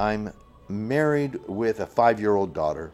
I'm married with a 5-year-old daughter.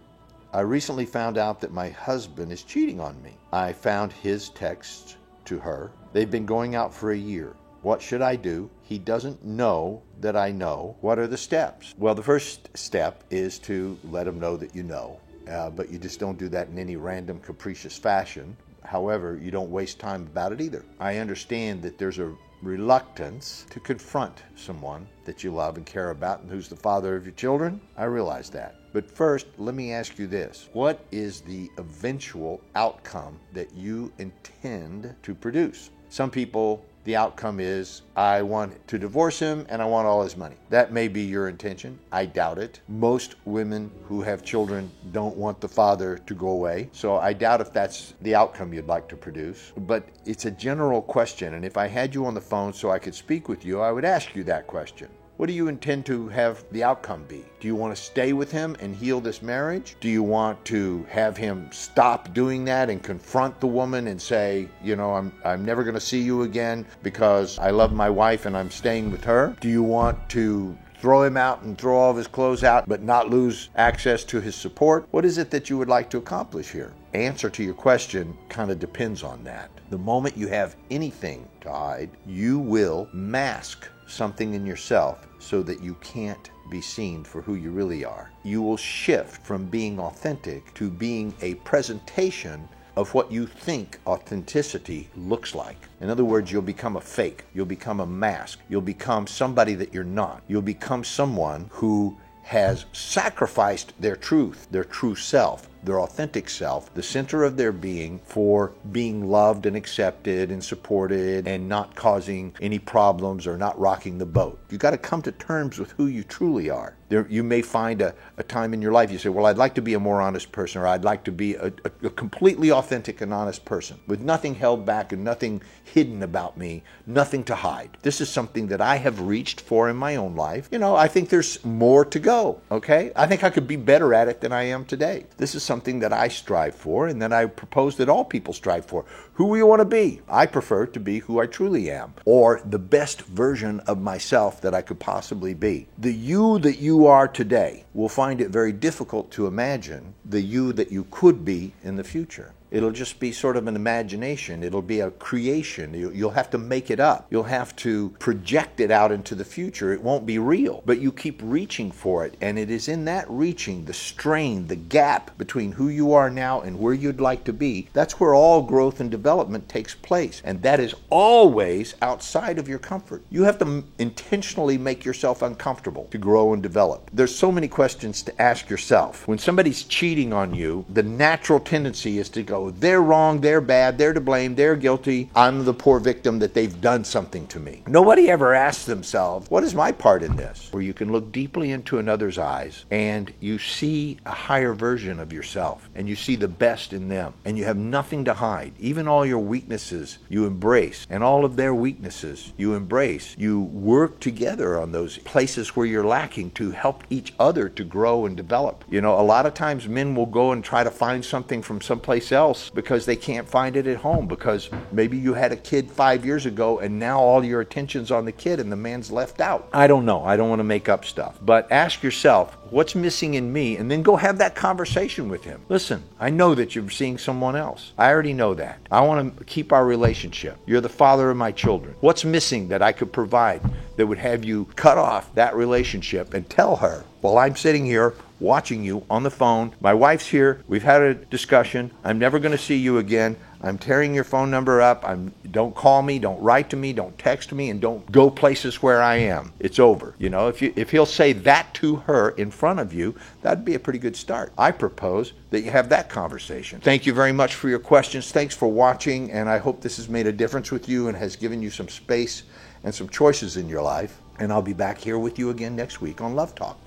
I recently found out that my husband is cheating on me. I found his texts to her. They've been going out for a year. What should I do? He doesn't know that I know. What are the steps? Well, the first step is to let him know that you know, but you just don't do that in any random capricious fashion. However, you don't waste time about it either. I understand that there's a reluctance to confront someone that you love and care about and who's the father of your children. I realize that. But first, let me ask you this. What is the eventual outcome that you intend to produce? Some people, the outcome is, I want to divorce him and I want all his money. That may be your intention. I doubt it. Most women who have children don't want the father to go away. So I doubt if that's the outcome you'd like to produce. But it's a general question. And if I had you on the phone so I could speak with you, I would ask you that question. What do you intend to have the outcome be? Do you want to stay with him and heal this marriage? Do you want to have him stop doing that and confront the woman and say, you know, I'm never going to see you again because I love my wife and I'm staying with her? Do you want to throw him out and throw all of his clothes out but not lose access to his support? What is it that you would like to accomplish here? Answer to your question kind of depends on that. The moment you have anything to hide, you will mask something in yourself so that you can't be seen for who you really are. You will shift from being authentic to being a presentation of what you think authenticity looks like. In other words, you'll become a fake. You'll become a mask. You'll become somebody that you're not. You'll become someone who has sacrificed their truth, their true self, their authentic self, the center of their being, for being loved and accepted and supported and not causing any problems or not rocking the boat. You got to come to terms with who you truly are. You may find a time in your life you say, well, I'd like to be a more honest person, or I'd like to be a completely authentic and honest person with nothing held back and nothing hidden about me, nothing to hide. This is something that I have reached for in my own life. You know, I think there's more to go, okay? I think I could be better at it than I am today. This is something that I strive for and that I propose that all people strive for. Who you want to be? I prefer to be who I truly am, or the best version of myself that I could possibly be. The you that you are today will find it very difficult to imagine the you that you could be in the future. It'll just be sort of an imagination. It'll be a creation. You'll have to make it up. You'll have to project it out into the future. It won't be real, but you keep reaching for it. And it is in that reaching, the strain, the gap between who you are now and where you'd like to be, that's where all growth and development takes place. And that is always outside of your comfort. You have to intentionally make yourself uncomfortable to grow and develop. There's so many questions to ask yourself. When somebody's cheating on you, the natural tendency is to go, they're wrong, they're bad, they're to blame, they're guilty, I'm the poor victim that they've done something to me. Nobody ever asks themselves, what is my part in this? Where you can look deeply into another's eyes and you see a higher version of yourself and you see the best in them and you have nothing to hide. Even all your weaknesses you embrace, and all of their weaknesses you embrace. You work together on those places where you're lacking to help each other to grow and develop. You know, a lot of times men will go and try to find something from someplace else because they can't find it at home, because maybe you had a kid 5 years ago and now all your attention's on the kid and the man's left out. I don't know. I don't want to make up stuff. But ask yourself, what's missing in me? And then go have that conversation with him. Listen, I know that you're seeing someone else. I already know that. I want to keep our relationship. You're the father of my children. What's missing that I could provide that would have you cut off that relationship and tell her, while I'm sitting here watching you on the phone, my wife's here, we've had a discussion, I'm never going to see you again, I'm tearing your phone number up, don't call me, don't write to me, don't text me, and don't go places where I am. It's over. You know, if he'll say that to her in front of you, that'd be a pretty good start. I propose that you have that conversation. Thank you very much for your questions. Thanks for watching, and I hope this has made a difference with you and has given you some space and some choices in your life. And I'll be back here with you again next week on Love Talk.